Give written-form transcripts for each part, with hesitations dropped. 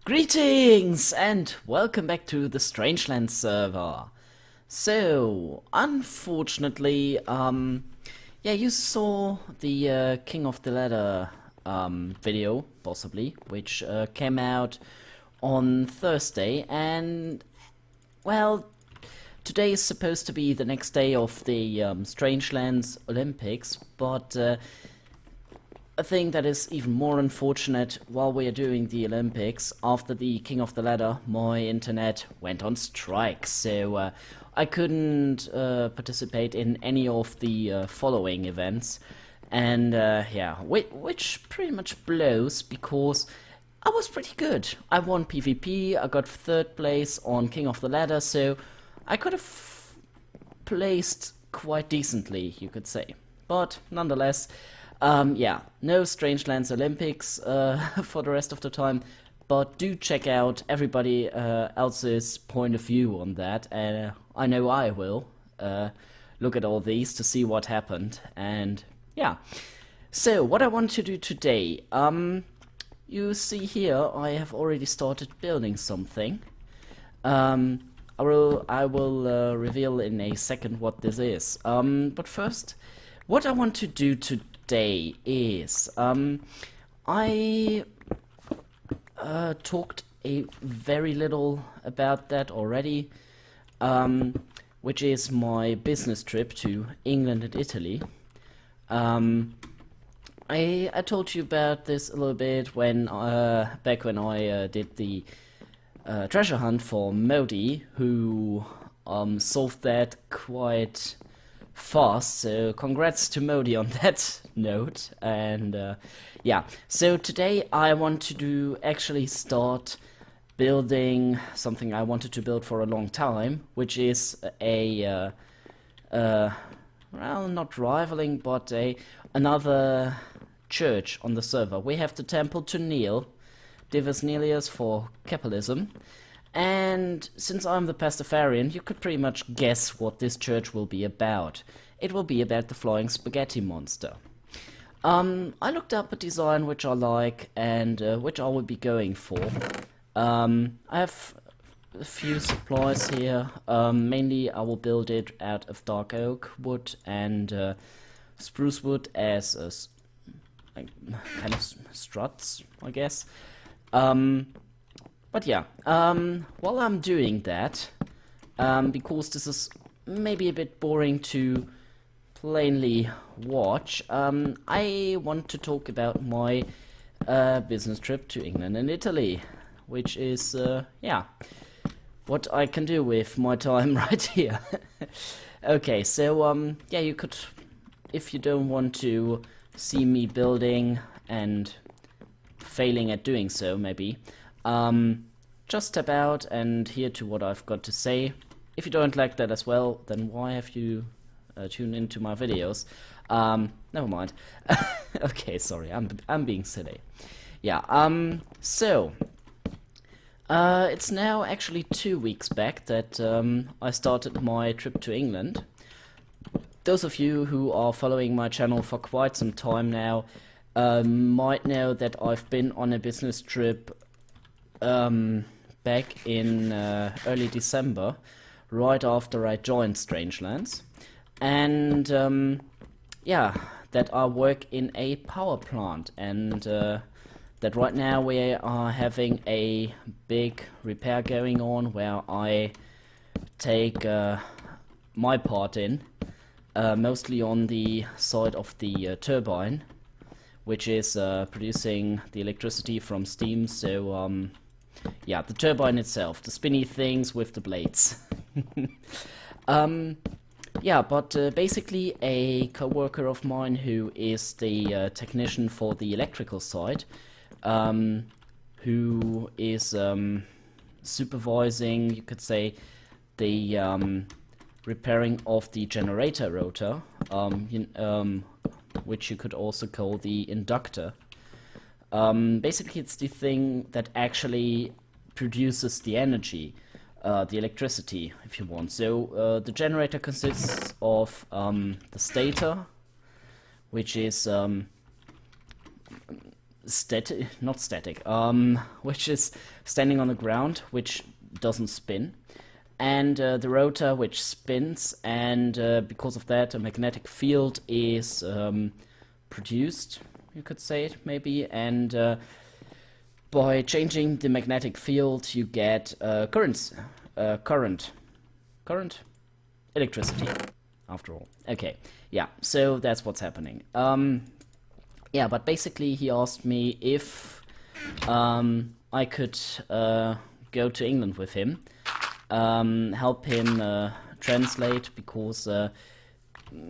Greetings and welcome back to the Strangelands server. So, unfortunately, yeah, you saw the King of the Ladder video, possibly, which came out on Thursday, and well, today is supposed to be the next day of the Strangelands Olympics, but a thing that is even more unfortunate, while we are doing the Olympics, after the King of the Ladder, my internet went on strike, so I couldn't participate in any of the following events, and yeah, which pretty much blows, because I was pretty good. I won PvP, I got third place on King of the Ladder, so I could have placed quite decently, you could say. But nonetheless, yeah, no Strangelands Olympics for the rest of the time, but do check out everybody else's point of view on that. I know I will look at all these to see what happened, and yeah. So, what I want to do today, you see here, I have already started building something. I will reveal in a second what this is. But first, what I want to do today is I talked a very little about that already, which is my business trip to England and Italy. I told you about this a little bit when back when I did the treasure hunt for Modi, who solved that quite fast, so congrats to Modi on that note. And yeah, so today I want to actually start building something I wanted to build for a long time, which is a well, not rivaling, but another church on the server. We have the temple to Neil, Divus Nelius for capitalism, and since I'm the Pastafarian, you could pretty much guess what this church will be about. It will be about the flying spaghetti monster. I looked up a design which I like and which I will be going for. I have a few supplies here. Mainly I will build it out of dark oak wood and spruce wood as kind of struts, I guess. But yeah, while I'm doing that, because this is maybe a bit boring to plainly watch, I want to talk about my business trip to England and Italy, which is, yeah, what I can do with my time right here. Okay, so, yeah, you could, if you don't want to see me building and failing at doing so, maybe, just step out and hear to what I've got to say. If you don't like that as well, then why have you tuned into my videos? Never mind. Okay, sorry, I'm being silly. Yeah, so it's now actually 2 weeks back that I started my trip to England. Those of you who are following my channel for quite some time now might know that I've been on a business trip back in early December, right after I joined Strangelands, and yeah, that I work in a power plant, and that right now we are having a big repair going on where I take my part in, mostly on the side of the turbine, which is producing the electricity from steam. So yeah, the turbine itself, the spinny things with the blades. Yeah, but basically a co-worker of mine who is the technician for the electrical side, who is supervising, you could say, the repairing of the generator rotor, which you could also call the inductor. Basically, it's the thing that actually produces the energy, the electricity, if you want. So the generator consists of the stator, which is not static, which is standing on the ground, which doesn't spin, and the rotor which spins, and because of that a magnetic field is produced, you could say it maybe, and by changing the magnetic field you get current, electricity, after all. Okay, yeah, so that's what's happening. Yeah, but basically he asked me if I could go to England with him, help him translate, because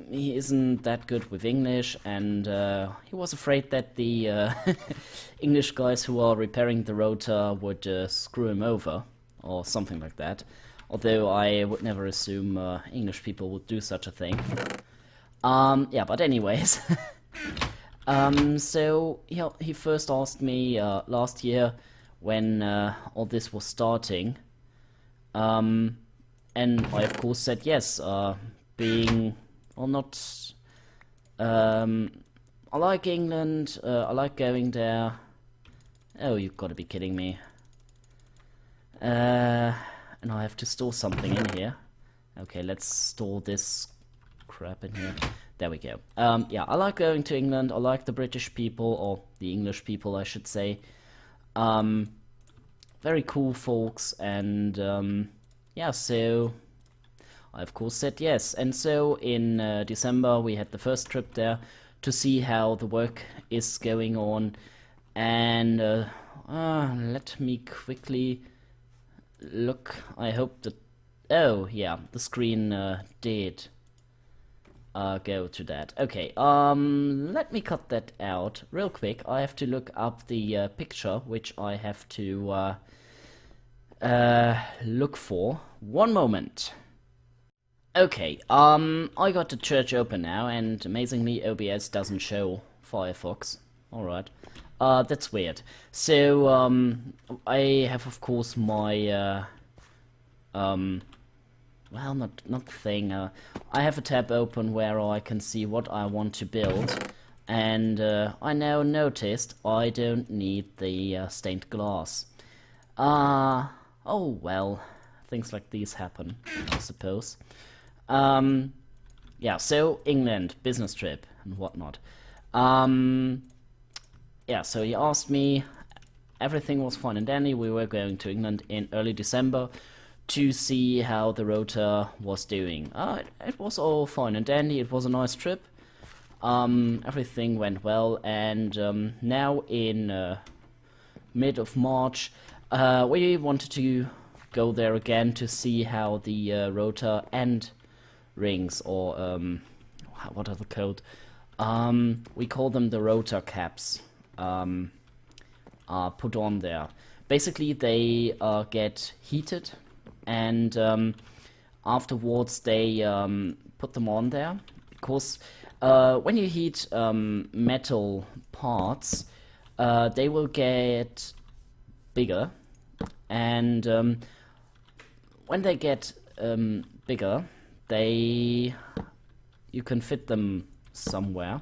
he isn't that good with English, and he was afraid that the English guys who are repairing the rotor would screw him over, or something like that. Although I would never assume English people would do such a thing. Yeah, but anyways. So he first asked me last year when all this was starting. And I of course said yes, being, or not, I like England, I like going there. Oh, you've got to be kidding me. And I have to store something in here. Okay, let's store this crap in here. There we go. Yeah, I like going to England, I like the British people, or the English people I should say. Very cool folks, and yeah, so I of course said yes. And so in December we had the first trip there to see how the work is going on, and let me quickly look. I hope that, oh yeah, the screen did go to that. Okay, let me cut that out real quick. I have to look up the picture, which I have to look for. One moment. Okay, I got the church open now, and amazingly OBS doesn't show Firefox. Alright. That's weird. So, I have of course my, well, not thing, I have a tab open where I can see what I want to build, and I now noticed I don't need the stained glass. Oh well, things like these happen, I suppose. Yeah, so England, business trip and whatnot. Yeah, so he asked me, everything was fine and dandy, we were going to England in early December to see how the rotor was doing. It was all fine and dandy, it was a nice trip. Everything went well, and now in mid of March, we wanted to go there again to see how the rotor end rings, or what are the code? We call them the rotor caps, are put on there. Basically they get heated, and afterwards they put them on there, because when you heat metal parts, they will get bigger, and when they get bigger, you can fit them somewhere,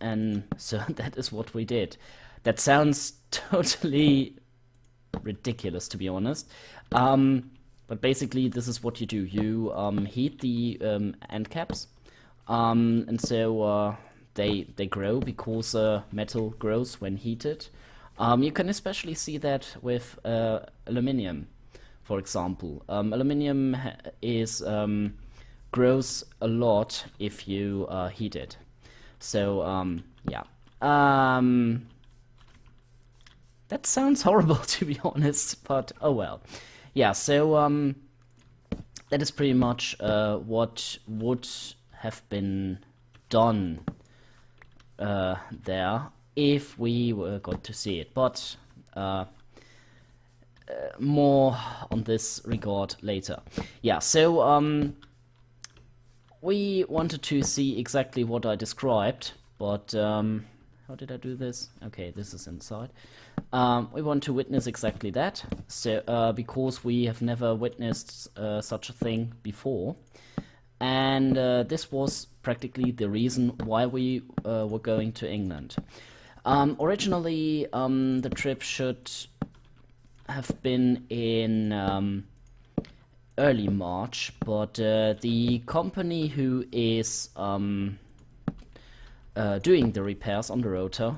and so that is what we did. That sounds totally ridiculous, to be honest, but basically this is what you do. You heat the end caps, and so they grow, because metal grows when heated. You can especially see that with aluminium, for example. Aluminium is grows a lot if you heat it. So yeah, that sounds horrible, to be honest, but oh well. Yeah, so that is pretty much what would have been done there if we were going to see it, but more on this regard later. Yeah, so we wanted to see exactly what I described, but how did I do this? Okay, this is inside. We want to witness exactly that, so because we have never witnessed such a thing before, and this was practically the reason why we were going to England. Originally, the trip should have been in early March, but the company who is doing the repairs on the rotor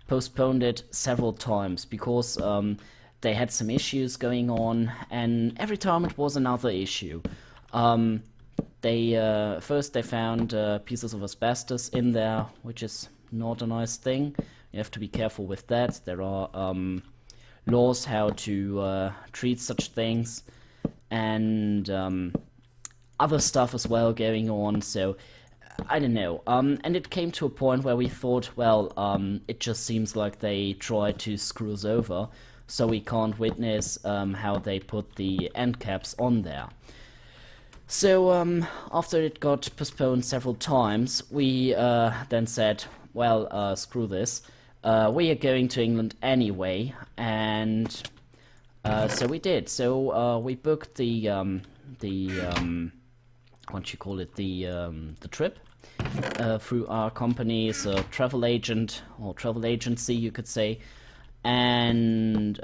postponed it several times because they had some issues going on, and every time it was another issue. First they found pieces of asbestos in there, which is not a nice thing. You have to be careful with that. There are laws how to treat such things, and other stuff as well going on. So I don't know. And it came to a point where we thought, well, it just seems like they tried to screw us over, so we can't witness how they put the end caps on there. So after it got postponed several times, we then said, well, screw this. We are going to England anyway, and so we did. So we booked the what you call it, the trip through our company's travel agent or travel agency, you could say, and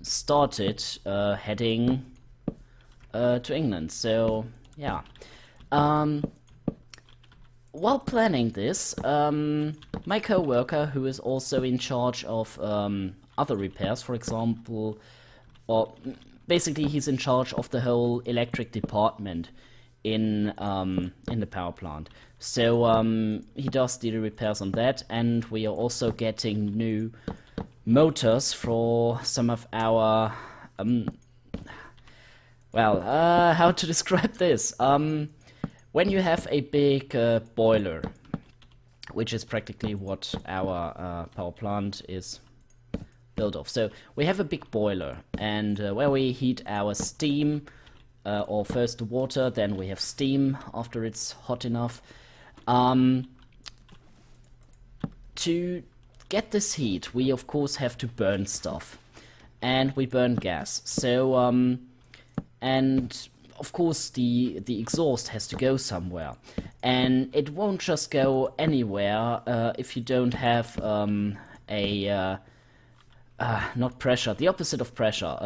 started heading to England. So yeah. While planning this, my co-worker, who is also in charge of other repairs, for example, or basically he's in charge of the whole electric department in the power plant. So he does the repairs on that, and we are also getting new motors for some of our how to describe this? When you have a big boiler, which is practically what our power plant is built of. So we have a big boiler, and where we heat our steam, or first the water, then we have steam after it's hot enough. To get this heat, we of course have to burn stuff, and we burn gas. So and of course the exhaust has to go somewhere, and it won't just go anywhere if you don't have not pressure, the opposite of pressure,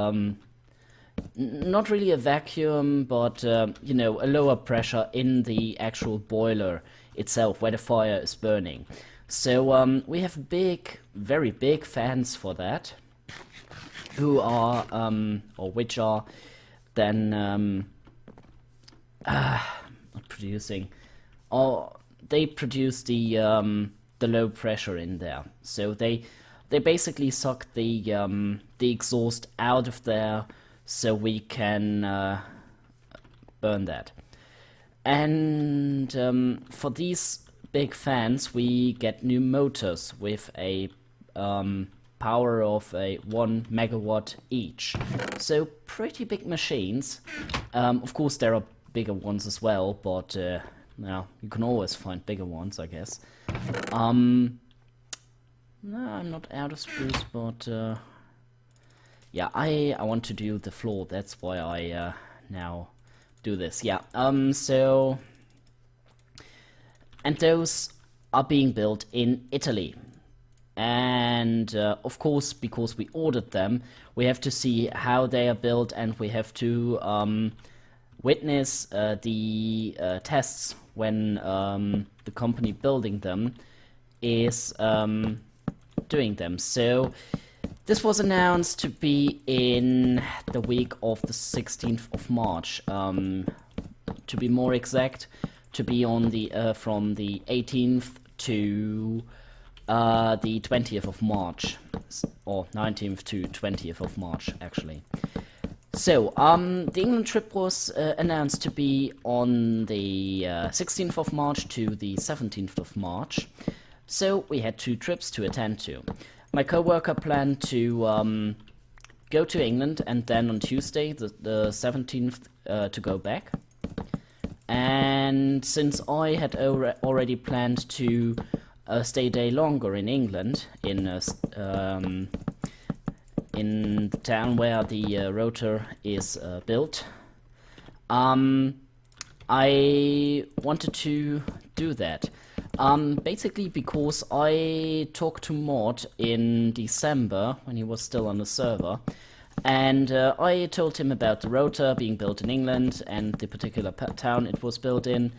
not really a vacuum, but you know, a lower pressure in the actual boiler itself where the fire is burning. So we have big, very big fans for that, who are or which are then not producing, or they produce the low pressure in there. So they basically suck the exhaust out of there, so we can burn that. And for these big fans, we get new motors with a power of 1 megawatt each. So pretty big machines. Of course there are bigger ones as well, but now you can always find bigger ones, I guess. No, I'm not out of spruce, but yeah, I want to do the floor. That's why I now do this. Yeah. So, and those are being built in Italy. And of course, because we ordered them, we have to see how they are built, and we have to witness the tests when the company building them is doing them. So this was announced to be in the week of the 16th of March, to be more exact, to be on the from the 18th to the 20th of March, or 19th to 20th of March, actually. So, the England trip was announced to be on the 16th of March to the 17th of March. So, we had 2 trips to attend to. My co-worker planned to go to England, and then on Tuesday, the 17th, to go back. And since I had already planned to stay a day longer in England, in the town where the rotor is built, I wanted to do that. Basically because I talked to Mod in December when he was still on the server, and I told him about the rotor being built in England and the particular town it was built in.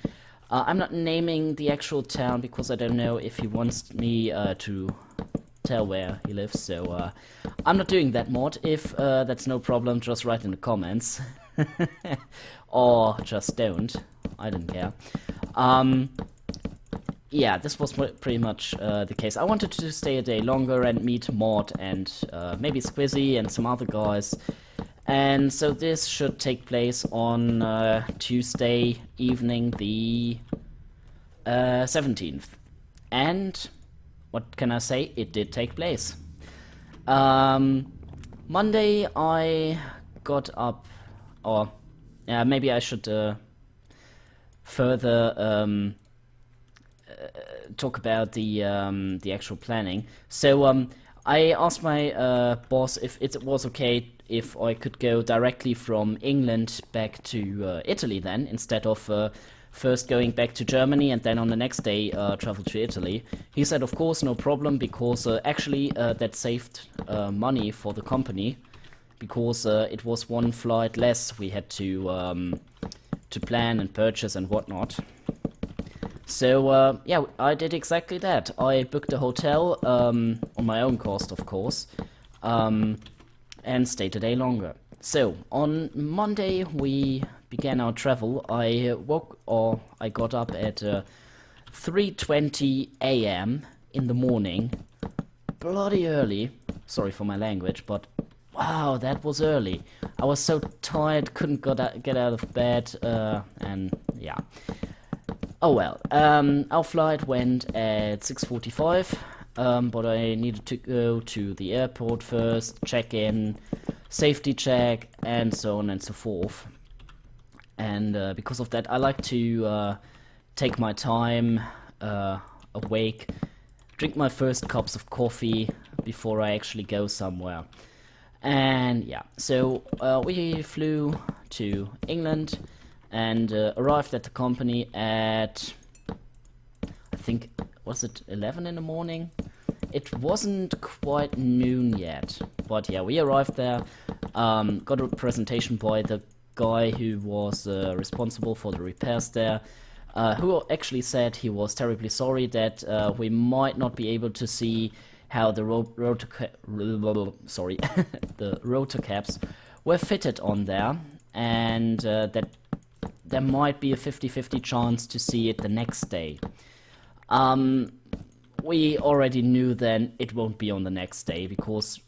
I'm not naming the actual town because I don't know if he wants me to tell where he lives, so I'm not doing that, Mod. If that's no problem, just write in the comments. Or just don't. I don't care. Yeah, this was pretty much the case. I wanted to stay a day longer and meet Mod and maybe Squizzy and some other guys. And so this should take place on Tuesday evening, the 17th. And what can I say? It did take place. Monday I got up, or maybe I should further talk about the actual planning. So I asked my boss if it was okay if I could go directly from England back to Italy then, instead of first going back to Germany and then on the next day travel to Italy. He said of course no problem, because actually that saved money for the company, because it was one flight less we had to plan and purchase and whatnot. So yeah, I did exactly that. I booked a hotel on my own cost, of course, and stayed a day longer. So on Monday we began our travel. I got up at 3:20 a.m. in the morning. Bloody early. Sorry for my language, but wow, that was early. I was so tired, couldn't get out of bed, and yeah. Oh well, our flight went at 6:45, but I needed to go to the airport first, check in, safety check, and so on and so forth. And because of that, I like to take my time awake, drink my first cups of coffee before I actually go somewhere. And yeah, so we flew to England and arrived at the company at, I think, was it 11 in the morning? It wasn't quite noon yet, but yeah, we arrived there, got a presentation by the guy who was responsible for the repairs there, who actually said he was terribly sorry that we might not be able to see how the the rotor caps were fitted on there, and that there might be a 50-50 chance to see it the next day. We already knew then it won't be on the next day, because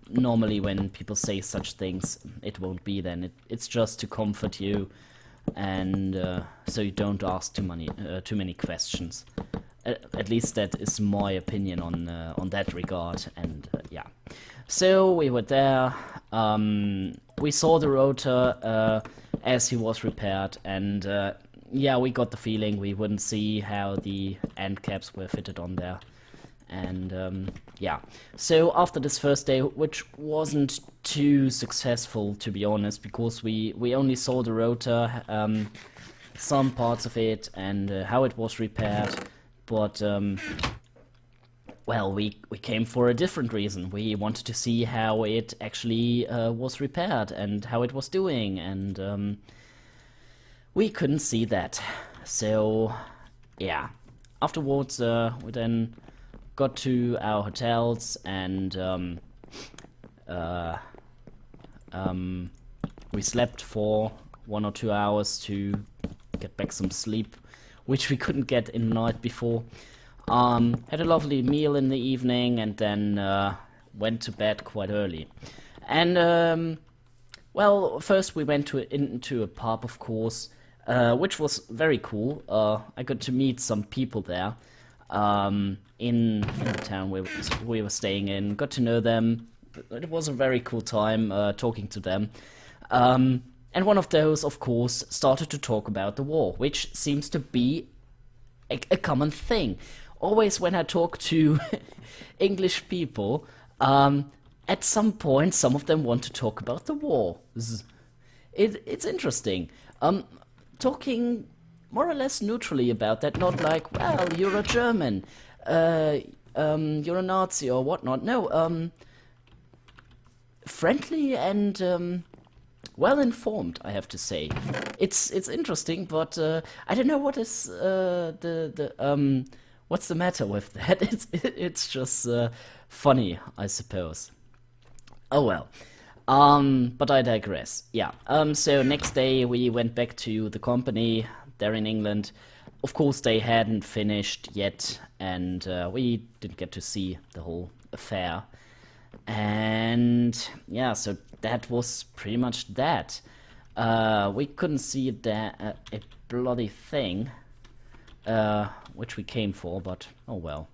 normally when people say such things, it won't be then. It's just to comfort you, and so you don't ask too many questions. At least that is my opinion on that regard, and yeah. So we were there, we saw the rotor as he was repaired, and yeah, we got the feeling we wouldn't see how the end caps were fitted on there. And yeah, so after this first day, which wasn't too successful to be honest, because we only saw the rotor, some parts of it, and how it was repaired. But well, we came for a different reason. We wanted to see how it actually was repaired and how it was doing, and we couldn't see that. So yeah, afterwards we then got to our hotels, and we slept for 1 or 2 hours to get back some sleep, which we couldn't get in the night before. Had a lovely meal in the evening, and then went to bed quite early. And well, first we went into a pub, of course, which was very cool. I got to meet some people there in the town we were staying in. Got to know them. It was a very cool time talking to them. And one of those, of course, started to talk about the war, which seems to be a common thing. Always when I talk to English people, at some point some of them want to talk about the war. It's interesting. Talking more or less neutrally about that, not like, well, you're a German, you're a Nazi or whatnot. No, friendly and well informed, I have to say. It's interesting, but I don't know what is what's the matter with that. It's just funny, I suppose. Oh well. But I digress. Yeah. So next day we went back to the company there in England. Of course, they hadn't finished yet, and we didn't get to see the whole affair. And yeah, so that was pretty much that. We couldn't see a bloody thing, which we came for, but oh well.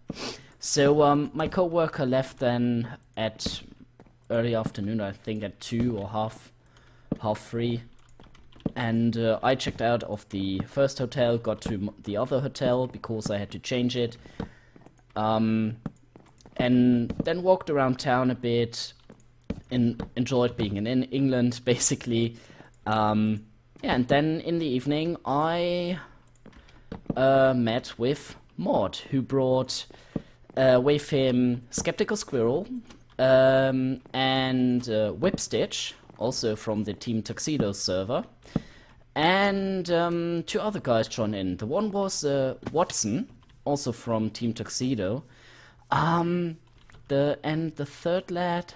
So my coworker left then at early afternoon, I think at 2 or half 3, and I checked out of the first hotel, got to the other hotel because I had to change it, and then walked around town a bit, enjoyed being in England basically. Yeah, and then in the evening I met with Maud, who brought with him Skeptical Squirrel, and Whipstitch, also from the Team Tuxedo server, and 2 other guys joined in. The one was Watson, also from Team Tuxedo. The third lad,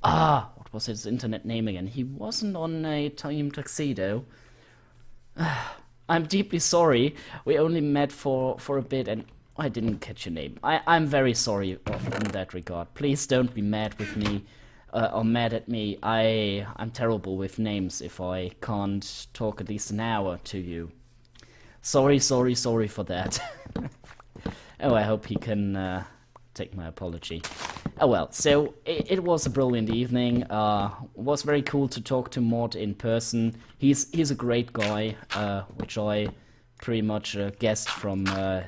what was his internet name again? He wasn't on a Team Tuxedo. I'm deeply sorry. We only met for a bit, and I didn't catch your name. I'm very sorry in that regard. Please don't be mad with me, or mad at me. I'm terrible with names if I can't talk at least an hour to you. Sorry for that. Oh, I hope he can take my apology. Oh well, so it was a brilliant evening. It was very cool to talk to Mort in person. He's a great guy, which I pretty much guessed from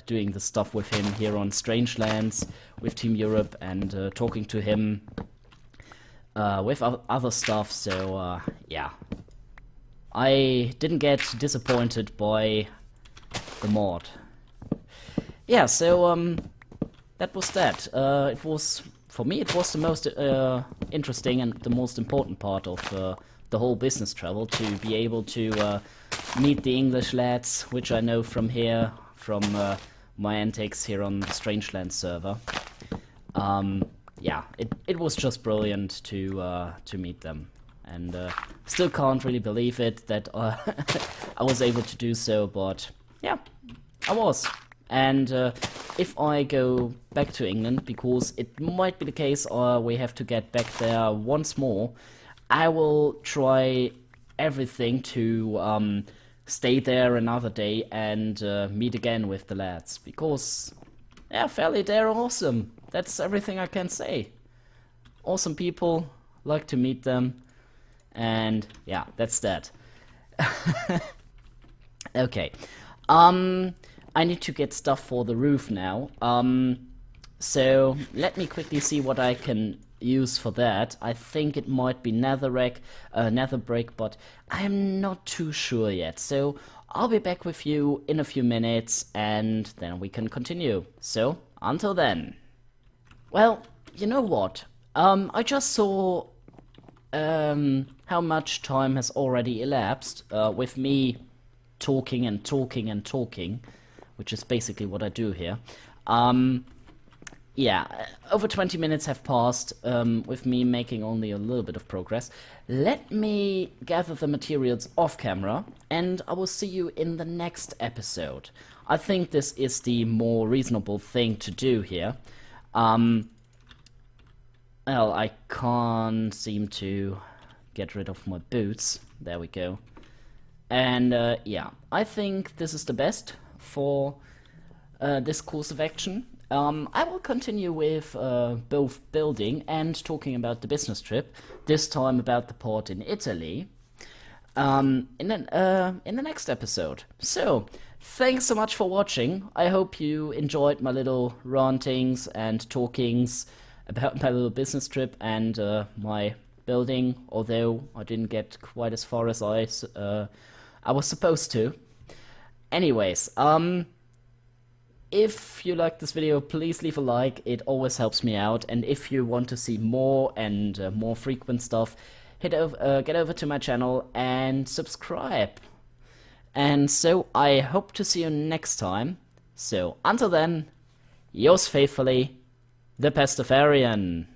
doing the stuff with him here on Strangelands with Team Europe, and talking to him with other stuff. So yeah, I didn't get disappointed by the mod. Yeah, so that was that. It was, for me, it was the most interesting and the most important part of the whole business travel, to be able to meet the English lads, which I know from here, from my antics here on the Strangelands server. Yeah, it was just brilliant to meet them, and still can't really believe it that I was able to do so, but yeah, I was. And if I go back to England, because it might be the case we have to get back there once more, I will try everything to stay there another day and meet again with the lads, because yeah, fairly they're awesome. That's everything I can say. Awesome people, like to meet them, and yeah, that's that. Okay. I need to get stuff for the roof now. So let me quickly see what I can use for that. I think it might be netherrack, nether brick, but I'm not too sure yet. So I'll be back with you in a few minutes, and then we can continue. So until then. Well, you know what? I just saw how much time has already elapsed with me talking and talking and talking, which is basically what I do here. Yeah, over 20 minutes have passed with me making only a little bit of progress. Let me gather the materials off camera, and I will see you in the next episode. I think this is the more reasonable thing to do here. Well, I can't seem to get rid of my boots. There we go. And yeah, I think this is the best for this course of action. I will continue with both building and talking about the business trip, this time about the port in Italy, in the next episode. So, thanks so much for watching. I hope you enjoyed my little rantings and talkings about my little business trip and my building, although I didn't get quite as far as I was supposed to. Anyways, if you like this video, please leave a like, it always helps me out, and if you want to see more and more frequent stuff, get over to my channel and subscribe. And so I hope to see you next time. So until then, yours faithfully, the Pestafarian.